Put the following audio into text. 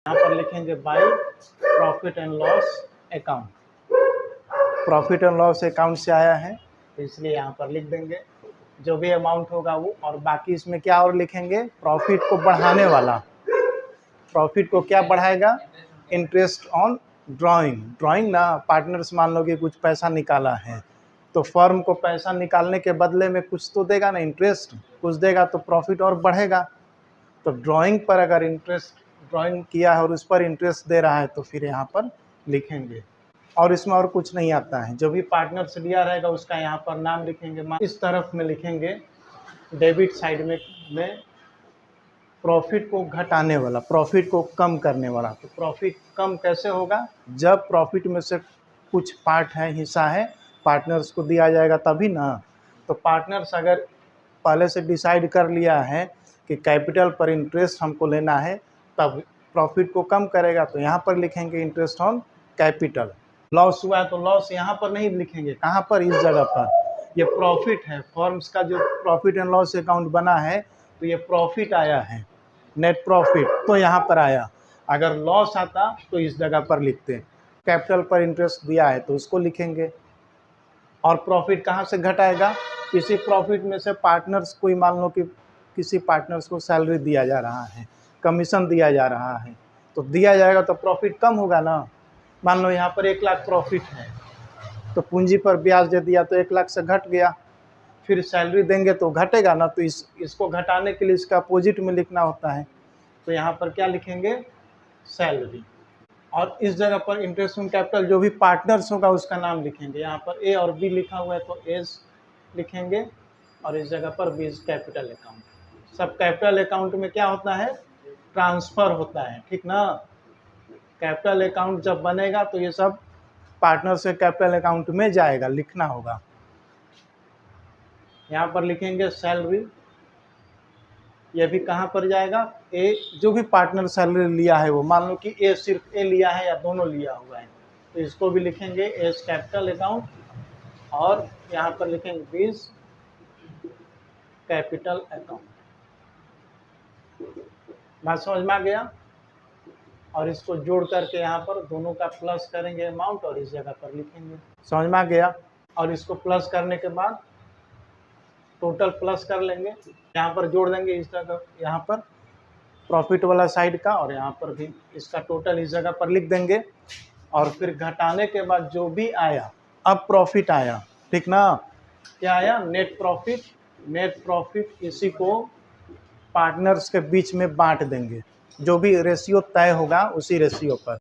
यहाँ पर लिखेंगे by profit and loss account. Profit and loss account से आया है तो इसलिए यहाँ पर लिख देंगे जो भी अमाउंट होगा वो, और बाकी इसमें क्या और लिखेंगे, प्रॉफिट को बढ़ाने वाला। प्रॉफिट को क्या बढ़ाएगा, इंटरेस्ट ऑन ड्राइंग। ड्राइंग ना, पार्टनर्स मान लो कि कुछ पैसा निकाला है तो फर्म को पैसा निकालने के बदले में कुछ तो देगा ना, इंटरेस्ट कुछ देगा तो प्रॉफिट और बढ़ेगा। तो ड्राइंग पर अगर इंटरेस्ट, ड्राइंग किया है और उस पर इंटरेस्ट दे रहा है तो फिर यहाँ पर लिखेंगे। और इसमें और कुछ नहीं आता है, जो भी पार्टनर से लिया रहेगा उसका यहाँ पर नाम लिखेंगे। इस तरफ में लिखेंगे डेबिट साइड में प्रॉफिट को घटाने वाला, प्रॉफिट को कम करने वाला। तो प्रॉफिट कम कैसे होगा, जब प्रॉफिट में से कुछ पार्ट है, हिस्सा है, पार्टनर्स को दिया जाएगा तभी ना। तो पार्टनर्स अगर पहले से डिसाइड कर लिया है कि कैपिटल पर इंटरेस्ट हमको लेना है, तब प्रॉफिट को कम करेगा। तो यहाँ पर लिखेंगे इंटरेस्ट ऑन कैपिटल। लॉस हुआ है तो लॉस यहाँ पर नहीं लिखेंगे, कहाँ पर, इस जगह पर। ये प्रॉफिट है, फर्म्स का जो प्रॉफिट एंड लॉस अकाउंट बना है तो ये प्रॉफिट आया है, नेट प्रॉफिट, तो यहाँ पर आया। अगर लॉस आता तो इस जगह पर लिखते। कैपिटल पर इंटरेस्ट दिया है तो उसको लिखेंगे। और प्रॉफिट कहाँ से घटाएगा, किसी प्रॉफिट में से पार्टनर्स को ही, मान लो कि किसी पार्टनर्स को सैलरी दिया जा रहा है, कमीशन दिया जा रहा है, तो दिया जाएगा तो प्रॉफिट कम होगा ना। मान लो यहाँ पर 1 लाख प्रॉफिट है तो पूंजी पर ब्याज दे दिया तो 1 लाख से घट गया, फिर सैलरी देंगे तो घटेगा ना। तो इसको घटाने के लिए इसका अपोजिट में लिखना होता है। तो यहाँ पर क्या लिखेंगे, सैलरी। और इस जगह पर इंटरेस्ट ऑन कैपिटल जो भी पार्टनर्स होगा उसका नाम लिखेंगे। यहाँ पर ए और बी लिखा हुआ है तो एज लिखेंगे, और इस जगह पर बी इज कैपिटल अकाउंट। सब कैपिटल अकाउंट में क्या होता है, ट्रांसफ़र होता है, ठीक ना। कैपिटल अकाउंट जब बनेगा तो ये सब पार्टनर से कैपिटल अकाउंट में जाएगा, लिखना होगा। यहाँ पर लिखेंगे सैलरी, ये भी कहाँ पर जाएगा, ए, जो भी पार्टनर सैलरी लिया है वो, मान लो कि ए सिर्फ ए लिया है या दोनों लिया हुआ है तो इसको भी लिखेंगे एज कैपिटल अकाउंट, और यहाँ पर लिखेंगे बीज कैपिटल अकाउंट। बात समझ में आ गया। और इसको जोड़ करके यहाँ पर दोनों का प्लस करेंगे अमाउंट और इस जगह पर लिखेंगे। समझ में आ गया। और इसको प्लस करने के बाद टोटल प्लस कर लेंगे, यहाँ पर जोड़ देंगे इस जगह, यहाँ पर प्रॉफिट वाला साइड का, और यहाँ पर भी इसका टोटल इस जगह पर लिख देंगे। और फिर घटाने के बाद जो भी आया, अब प्रॉफिट आया, ठीक ना, क्या आया, नेट प्रॉफिट। नेट प्रॉफिट इसी को पार्टनर्स के बीच में बांट देंगे, जो भी रेशियो तय होगा उसी रेशियो पर।